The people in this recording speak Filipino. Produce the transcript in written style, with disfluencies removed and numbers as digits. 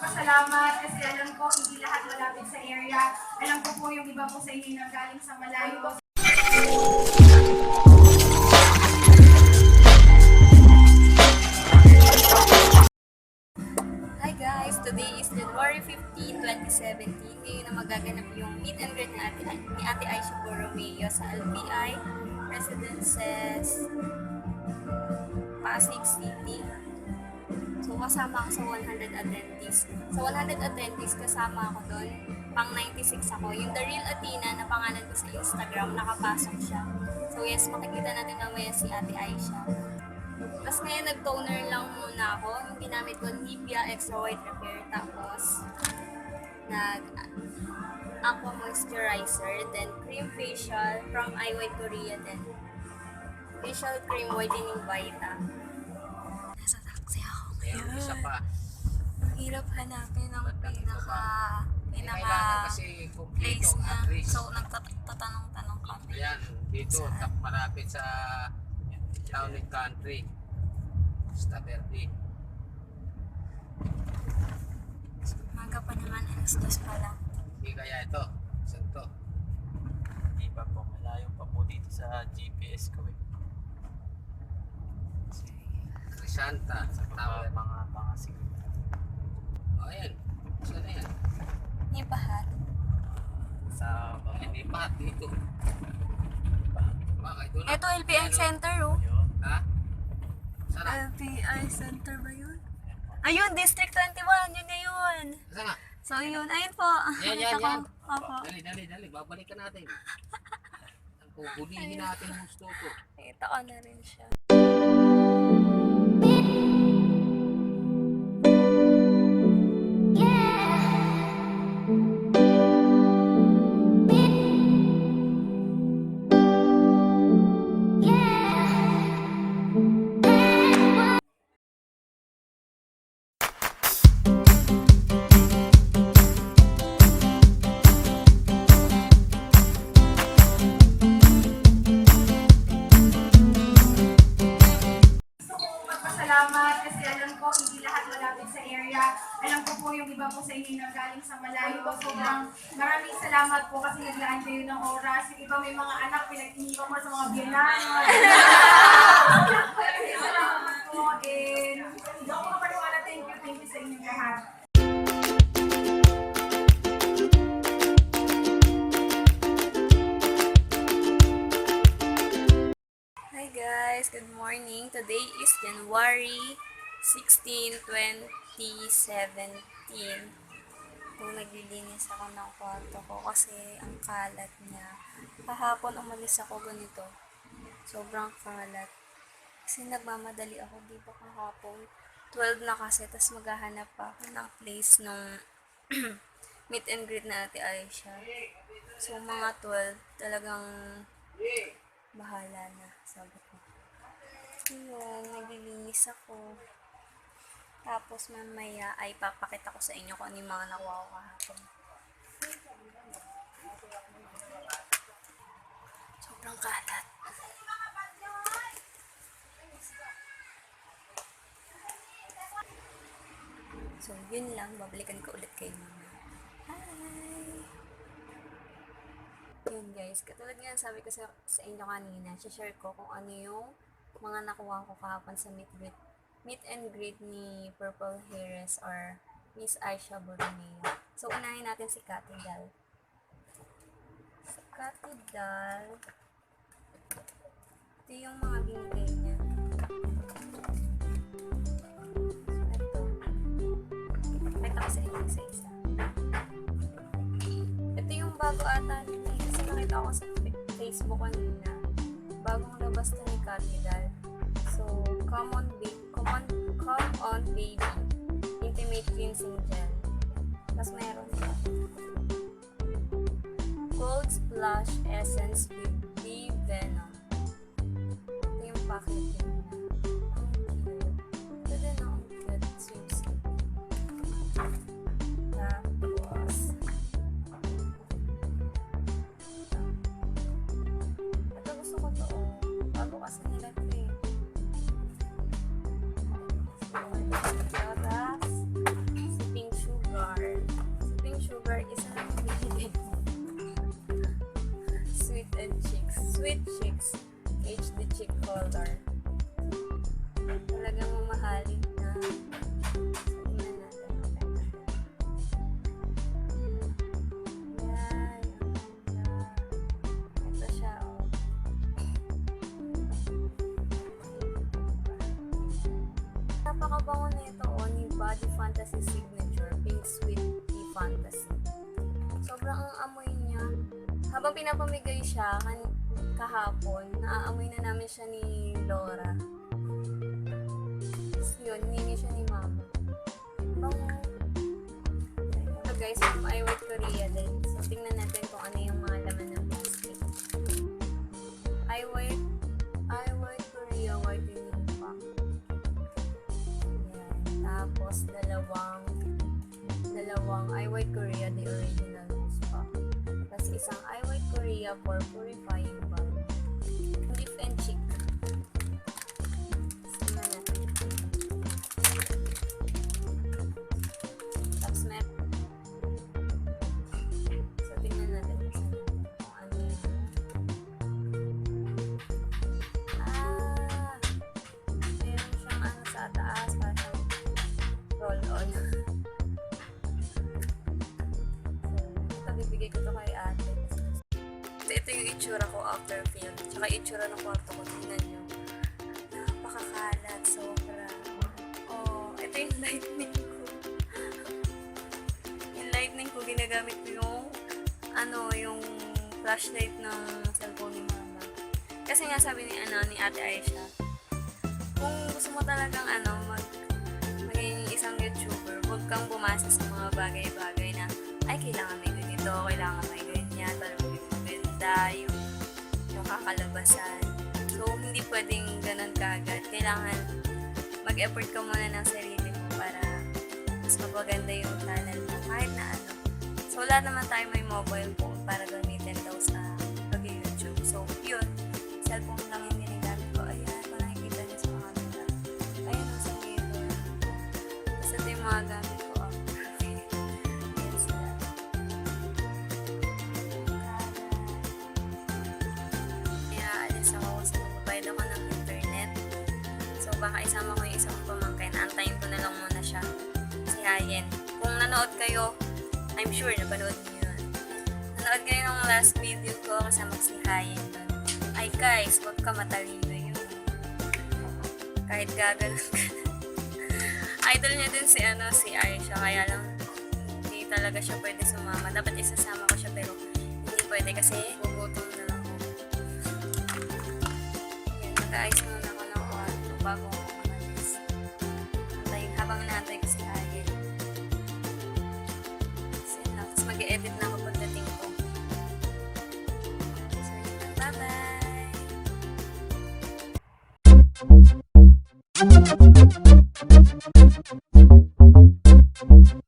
magpasalamat kasi alam ko hindi lahat malapit sa area. Alam ko po yung iba po sa inyo na galing sa malayo. Hi guys! Today is January 15, 2017. Ngayon na magaganap yung meet and greet ni Ate Aisha Borromeo sa LPI Residences Pasig City. So kasama ako sa 100 attendees. Sa 100 attendees kasama ako doon. Pang 96 ako. Yung The Real Athena na pangalan ko sa Instagram, nakapasok siya. So yes, makikita natin mamaya si Ate Aisha. Tapos ngayon nag-toner lang muna ako. Yung ginamit ko Nivea Extra White Repair. Tapos Aqua Moisturizer. Then cream facial from iWhite Korea. Then facial cream whitening Vita. Nasa taxi ako ngayon. Isa pa. Ang hirap hanapin ang pinaka Kasi place kumpleto niya. at least. So nagtatanong-tanong kami. Ayan, dito, malapit sa town and country. Costa Verde. Maga pa naman, alas 2 pa lang. Hindi kaya ito. Saan to? Hindi pa po, malayo pa po dito sa GPS ko eh. Crisanta. Sa mga signal. O, ayan. Saan na yan? Ni Bahat. Sa Hindi pa, dito. Bakit doon? Ito LPI Center oh. yun. Ha? Saan na? LPI Center ba yun? Ayun, District 21, yun na yun. Saan na? So yun, ayun po. Yan, Nakita ko. yan. Opo. Dali. Babalikan natin. Ang kukulihin natin yung gusto ko. Nakita ko na rin siya. Magpasalamat kasi alam ko hindi lahat malapit sa area. Alam ko po yung iba po sa inyo na galing sa malayo. Sobrang maraming salamat po kasi naglaan kayo ng oras. Yung iba may mga anak, pinag-iniwan mo sa mga biyanan. Salamat po. And hindi ako makapaniwala. Thank you sa inyong lahat. Hi guys, good morning. Today is January 16, 2017. Kung naglilinis ako ng kwarto ko kasi ang kalat niya. Kahapon umalis ako ganito. Sobrang kalat. Kasi nagmamadali ako, di ba kahapon? 12 na kasi, tas maghahanap pa ako ng place ng meet and greet na Ate Aisha. So mga 12, talagang bahala na, sabi ko. Ayun, naglilinis ako. Tapos mamaya ay papakita ko sa inyo kung ano yung mga nakuha ko kahapon. Sobrang kalat. So, yun lang. Babalikan ko ulit kayo mamaya. Hi! Yun guys, katulad nga sabi ko sa inyo kanina, share ko kung ano yung mga nakuha ko kahapon sa meet and greet ni Purple Harris or Miss Aisha Borromeo. So, unahin natin si Cathy Dal. Si Cathy Dal, ito yung mga binigay niya. Ito. Ito ko sa inyo isa-isa. Ito yung bago ata niya. Kasi nakita ko sa Facebook kanina. Bagong labas na ni Cathy Dal. So, come on baby. Intimate cleansing gel. Tapos meron siya. Gold Splash Essence with Bee Venom. Ito yung packaging niya. Ang cute. Ito din ang cute. Sweet. Tapos, ito gusto ko to. Bago kasi nila ito eh. Tapos, si Pink Sugar. Sweet Chicks HD Chick Color. Talagang mamahalin na. Tingnan natin. Yan. Ito siya, oh. Napakabango nito, oh, ni Body Fantasy Signature Pink Sweet Tea Fantasy. Sobrang ang amoy niya. Habang pinapamigay siya kahapon, naaamoy na namin siya ni Laura. Tapos yun, hiningi siya ni Mama. Bango. So guys, from I White Korea din. So tingnan natin kung ano yung mga laman ng plastic. I White Korea whitening pack. Yan. Tapos dalawang I White Korea the original loose pack. Tapos isang I White Korea for purifying balm. Lip and cheek. Tingnan natin. Tapos so tingnan natin kung ano yun. Meron siyang ano sa taas, parang roll-on. So, bibigay ko to kay ate. So, ito yung itsura ko after film. Tsaka itsura ng kwarto ko. Tingnan nyo. Napakakalat. Sobra. Oh, ito yung lightning ko. Yung lightning ko, ginagamit ko yung flashlight ng cellphone ni Mama. Kasi nga sabi ni Ate Aisha, kung gusto mo talagang maging isang YouTuber, huwag kang bumasa sa mga bagay-bagay na ay, kailangan may ganito, kailangan may ganyan, talagang yung maganda, yung kakalabasan. So, hindi pwedeng ganun kagad. Kailangan mag-effort ka muna ng sarili mo para mas mapaganda yung channel mo, kahit na ano. So, lahat naman tayo may mobile phone para gamitin daw sa pag-YouTube. So, yun. Cellphone lang yung ginagamit ko. Ayan, kung nakikita niyo sa mga camera. Ayan, sa mirror. Tapos ito yung mga gamit ko. Ayan sila. Kaya, alis ako sa magbabayad ako ng internet. So, baka isama ko yung isang pamangkin. Antayin ko na lang muna siya. Si Hayen. Kung nanood kayo, I'm sure napanood niyo yun. Nanood kayo ng last video ko kasama si Hayen doon. Ay guys, huwag ka matalino yun. Kahit gaganon ka. Idol niya din si Aisha, kaya lang hindi talaga siya pwede sumama. Dapat isasama ko siya pero hindi pwede kasi gugutom na ako. Yan, nag-aayos muna ako ng kwarto bago ako umalis. Habang naantay ko si Hayen. Tapos mag-e-edit na ako pagdating ko. So, yun. Bye-bye! Thank you.